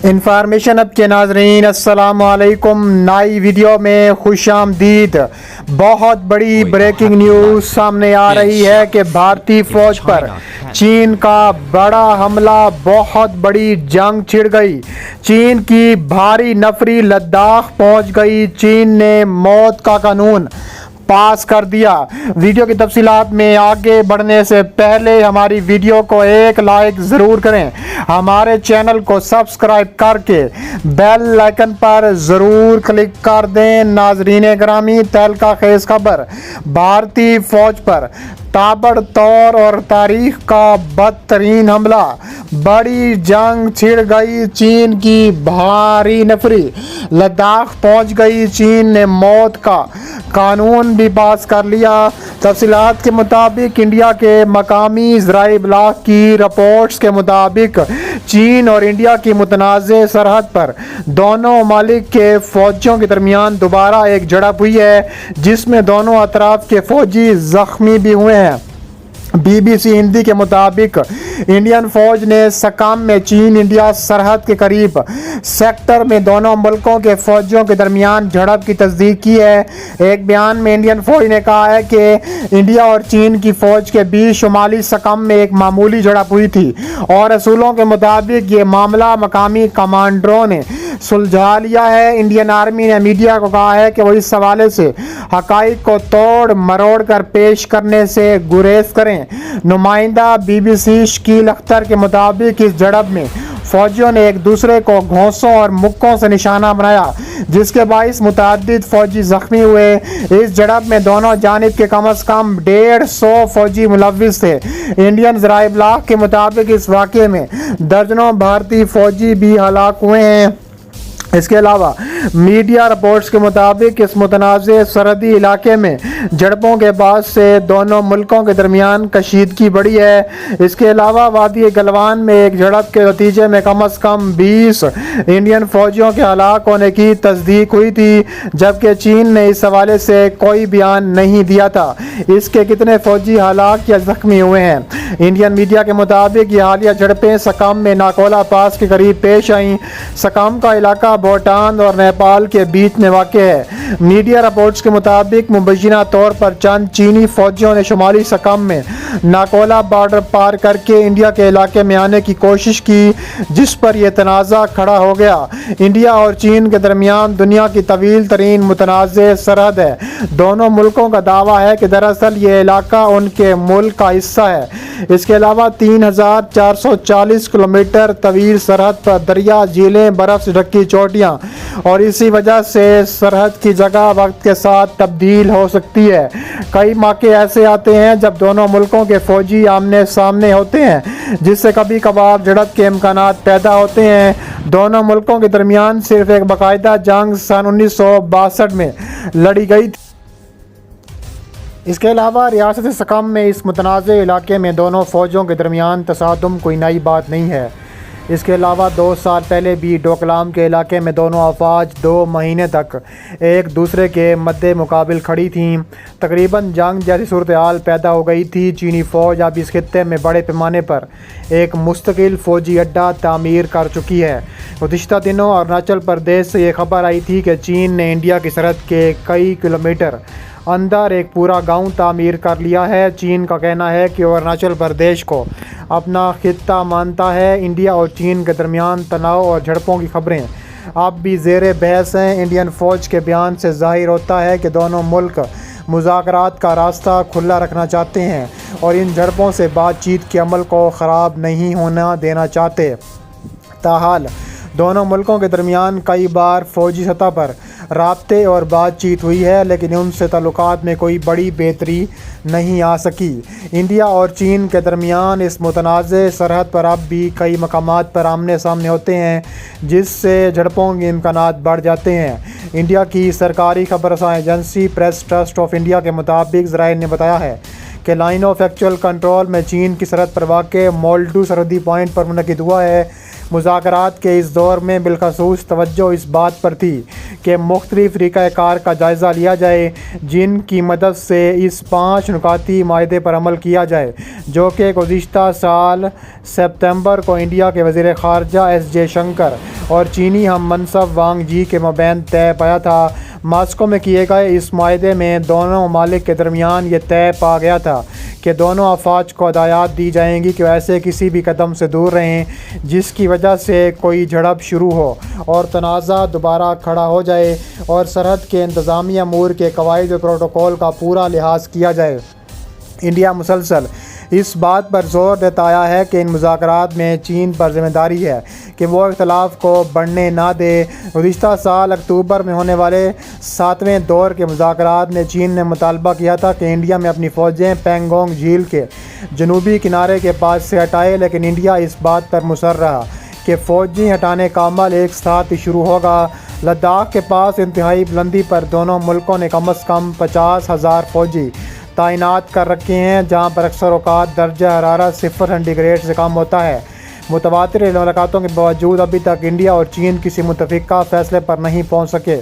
Information अब के नाजरीन अस्सलाम वालेकुम। नई वीडियो में खुश आमदीद। बहुत बड़ी ब्रेकिंग न्यूज़ सामने आ रही है कि भारतीय फौज पर चीन का बड़ा हमला, बहुत बड़ी जंग छिड़ गई। चीन की भारी नफरी लद्दाख पहुंच गई। चीन ने मौत का कानून पास कर दिया। वीडियो की तफसीलात में आगे बढ़ने से पहले हमारी वीडियो को एक लाइक ज़रूर करें, हमारे चैनल को सब्सक्राइब करके बेल आइकन पर ज़रूर क्लिक कर दें। नाजरीन ग्रामी, तहलका खेज खबर, भारतीय फौज पर ताबड़तोड़ और तारीख का बदतरीन हमला, बड़ी जंग छिड़ गई। चीन की भारी नफरी लद्दाख पहुंच गई। चीन ने मौत का कानून भी पास कर लिया। तफसीलात के मुताबिक इंडिया के मकामी ज़राए इब्लाग की रिपोर्ट्स के मुताबिक चीन और इंडिया की मुतनाज़ सरहद पर दोनों ममालिक के फ़ौजियों के दरमियान दोबारा एक झड़प हुई है, जिसमें दोनों अतराफ के फ़ौजी ज़ख्मी भी हुए हैं। BBC हिंदी के मुताबिक इंडियन फौज ने सकाम में चीन इंडिया सरहद के करीब सेक्टर में दोनों मुल्कों के फौजियों के दरमियान झड़प की तस्दीक की है। एक बयान में इंडियन फौज ने कहा है कि इंडिया और चीन की फौज के बीच शुमाली सकाम में एक मामूली झड़प हुई थी और रसूलों के मुताबिक ये मामला मकामी कमांडरों ने सुलझा लिया है। इंडियन आर्मी ने मीडिया को कहा है कि वो इस हवाले से हकाइक को तोड़ मरोड़ कर पेश करने से गुरेज करें। नुमाइंदा BBC शकील अख्तर के मुताबिक इस झड़प में फौजियों ने एक दूसरे को घोंसों और मुक्कों से निशाना बनाया, जिसके बाइस मुतअद्दिद फौजी जख्मी हुए। इस झड़प में दोनों जानिब के कम अज़ कम 150 फौजी मुलव्विस थे। इंडियन ज़राए इब्लाग के मुताबिक इस वाक़े में दर्जनों भारतीय फौजी भी हलाक हुए हैं। इसके अलावा मीडिया रिपोर्ट्स के मुताबिक इस मुतनाज़ सरहदी इलाके में झड़पों के बाद से दोनों मुल्कों के दरमियान कशीदगी बढ़ी है। इसके अलावा वादी गलवान में एक झड़प के नतीजे में कम अज़ कम 20 इंडियन फौजियों के हलाक होने की तस्दीक हुई थी, जबकि चीन ने इस हवाले से कोई बयान नहीं दिया था इसके कितने फौजी हलाक या ज़ख्मी हुए हैं। इंडियन मीडिया के मुताबिक ये हालिया झड़पें सकाम में नाकोला पास के करीब पेश आईं। सकाम का इलाका भूटान और नेपाल के बीच में वाक़ है। मीडिया रिपोर्ट्स के मुताबिक मुबैना तौर पर चंद चीनी फौजियों ने शुमाली सकाम में नाकोला बॉर्डर पार करके इंडिया के इलाके में आने की कोशिश की, जिस पर यह तनाज़ा खड़ा हो गया। इंडिया और चीन के दरमियान दुनिया की तवील तरीन मुतनाज़ सरहद है। दोनों मुल्कों का दावा है कि दरअसल ये इलाका उनके मुल्क का हिस्सा है। इसके अलावा 3440 किलोमीटर तवील सरहद पर दरिया, झीलें, बर्फ़ से ढकी चोटियाँ और इसी वजह से सरहद की जगह वक्त के साथ तब्दील हो सकती है। कई मौके ऐसे आते हैं जब दोनों मुल्कों के फौजी आमने सामने होते हैं, जिससे कभी कभार झड़प के इम्कानात पैदा होते हैं। दोनों मुल्कों के दरमियान सिर्फ एक बाकायदा जंग सन 1962 में लड़ी गई थी। इसके अलावा रियासत सकाम में इस मुतनाज़ इलाके में दोनों फ़ौजों के दरमियान तसादुम कोई नई बात नहीं है। इसके अलावा 2 साल पहले भी डोकलाम के इलाके में दोनों अफवाज 2 महीने तक एक दूसरे के मद्दे मुकाबिल खड़ी थीं। तकरीबन जंग जैसी सूरत हाल पैदा हो गई थी। चीनी फ़ौज अब इस खित्ते में बड़े पैमाने पर एक मुस्तकिल फ़ौजी अड्डा तामीर कर चुकी है। गुज़िश्ता दिनों अरुणाचल प्रदेश से ये खबर आई थी कि चीन ने इंडिया की सरहद के कई किलोमीटर अंदर एक पूरा गांव तामीर कर लिया है। चीन का कहना है कि अरुणाचल प्रदेश को अपना खित्ता मानता है। इंडिया और चीन के दरमियान तनाव और झड़पों की खबरें अब भी ज़ेर बहस हैं। इंडियन फ़ौज के बयान से ज़ाहिर होता है कि दोनों मुल्क मुज़ाकरात का रास्ता खुला रखना चाहते हैं और इन झड़पों से बातचीत के अमल को ख़राब नहीं होना देना चाहते। ताहाल दोनों मुल्कों के दरमियान कई बार फ़ौजी सतह पर राब्ते और बातचीत हुई है, लेकिन उनसे ताल्लुकात में कोई बड़ी बेहतरी नहीं आ सकी। इंडिया और चीन के दरमियान इस मुतनाज़ सरहद पर अब भी कई मकामात पर आमने सामने होते हैं, जिससे झड़पों के इम्कानात बढ़ जाते हैं। इंडिया की सरकारी खबरसां agency Press Trust of India के मुताबिक ज़राए ने बताया है कि लाइन ऑफ एक्चुअल कंट्रोल में चीन की सरहद पर वाक़ मोल्डू सरहदी पॉइंट पर मुनक़िद हुआ है। مذاکرات کے اس دور میں بالخصوص توجہ اس بات پر تھی کہ مختلف طریقہ کار کا جائزہ لیا جائے جن کی مدد سے اس 5 نکاتی معاہدے پر عمل کیا جائے جو کہ گزشتہ سال ستمبر کو انڈیا کے وزیر خارجہ ایس جے شنکر اور چینی ہم منصب وانگ یی کے مابین طے پایا تھا۔ ماسکو میں کیے گئے اس معاہدے میں دونوں ممالک کے درمیان یہ طے پا گیا تھا کہ دونوں افواج کو ہدایات دی جائیں گی کہ وہ ایسے کسی بھی قدم سے دور رہیں جس کی وجہ سے کوئی جھڑپ شروع ہو اور تنازع دوبارہ کھڑا ہو جائے، اور سرحد کے انتظامی امور کے قواعد و پروٹوکول کا پورا لحاظ کیا جائے۔ انڈیا مسلسل اس بات پر زور دیتا آیا ہے کہ ان مذاکرات میں چین پر ذمہ داری ہے کہ وہ اختلاف کو بڑھنے نہ دے۔ گزشتہ سال اکتوبر میں ہونے والے 7ویں دور کے مذاکرات میں چین نے مطالبہ کیا تھا کہ انڈیا میں اپنی فوجیں پینگونگ جھیل کے جنوبی کنارے کے پاس سے ہٹائے، لیکن انڈیا اس بات پر مصر رہا کہ فوجی ہٹانے کا عمل ایک ساتھ ہی شروع ہوگا۔ لداخ کے پاس انتہائی بلندی پر دونوں ملکوں نے کم از کم 50,000 فوجی تعینات کر رکھے ہیں جہاں پر اکثر اوقات درجہ حرارت 0 سینٹی گریڈ سے کم ہوتا ہے۔ متواتر ملاقاتوں کے باوجود ابھی تک انڈیا اور چین کسی متفقہ فیصلے پر نہیں پہنچ سکے۔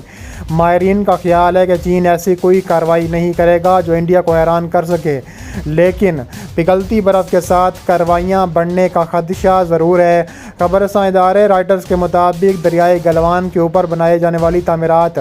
ماہرین کا خیال ہے کہ چین ایسی کوئی کارروائی نہیں کرے گا جو انڈیا کو حیران کر سکے، لیکن پگھلتی برف کے ساتھ کارروائیاں بڑھنے کا خدشہ ضرور ہے۔ خبر رساں ادارے رائٹرز کے مطابق دریائے گلوان کے اوپر بنائے جانے والی تعمیرات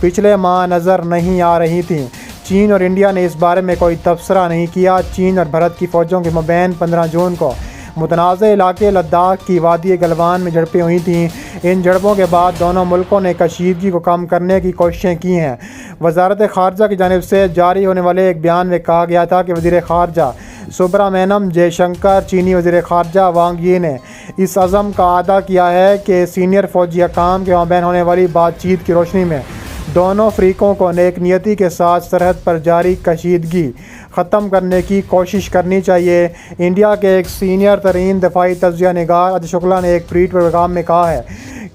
پچھلے ماہ نظر نہیں آ رہی تھیں۔ چین اور انڈیا نے اس بارے میں کوئی تبصرہ نہیں کیا۔ چین اور بھارت کی فوجوں کے مابین 15 جون کو متنازع علاقے لداخ کی وادی گلوان میں جھڑپیں ہوئی تھیں۔ ان جھڑپوں کے بعد دونوں ملکوں نے کشیدگی کو کم کرنے کی کوششیں کی ہیں۔ وزارت خارجہ کی جانب سے جاری ہونے والے ایک بیان میں کہا گیا تھا کہ وزیر خارجہ سبرامینیم جے شنکر، چینی وزیر خارجہ وانگ یی نے اس عزم کا اعادہ کیا ہے کہ سینئر فوجی حکام کے مابین ہونے والی بات چیت کی روشنی میں دونوں فریقوں کو نیک نیتی کے ساتھ سرحد پر جاری کشیدگی ختم کرنے کی کوشش کرنی چاہیے۔ انڈیا کے ایک سینئر ترین دفاعی تجزیہ نگار اجے شکلا نے ایک ٹویٹ پیغام میں کہا ہے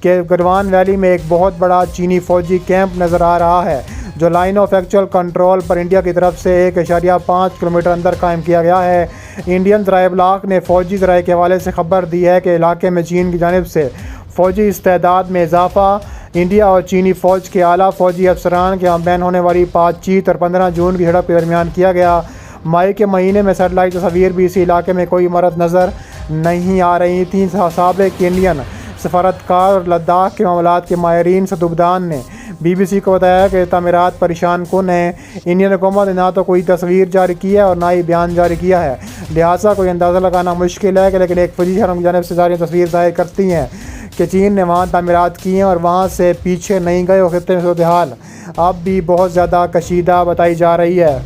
کہ گلوان ویلی میں ایک بہت بڑا چینی فوجی کیمپ نظر آ رہا ہے جو line of actual control per India کی طرف سے 1.5 کلومیٹر اندر قائم کیا گیا ہے۔ انڈین ذرائع ابلاغ نے فوجی ذرائع کے حوالے سے خبر دی ہے کہ علاقے میں چین کی جانب سے فوجی استعداد میں اضافہ انڈیا اور چینی فوج کے اعلیٰ فوجی افسران کے مابین ہونے والی بات چیت اور 15 جون کی جھڑپ کے درمیان کیا گیا۔ مئی کے مہینے میں سیٹلائٹ تصاویر بھی اسی علاقے میں کوئی مرد نظر نہیں آ رہی تھیں۔ سابق انڈین سفارتکار اور لداخ کے معاملات کے ماہرین سدوبدان نے BBC کو بتایا کہ تعمیرات پریشان کن ہیں۔ انڈین حکومت نے نہ تو کوئی تصویر جاری کی ہے اور نہ ہی بیان جاری کیا ہے، لہٰذا کوئی اندازہ لگانا مشکل ہے، لیکن ایک فوجی شہروں کی جانب سے جاری تصویر ظاہر کرتی ہیں کہ چین نے وہاں تعمیرات کی ہیں اور وہاں سے پیچھے نہیں گئے اور خطے میں صورتحال اب بھی بہت زیادہ کشیدہ بتائی جا رہی ہے۔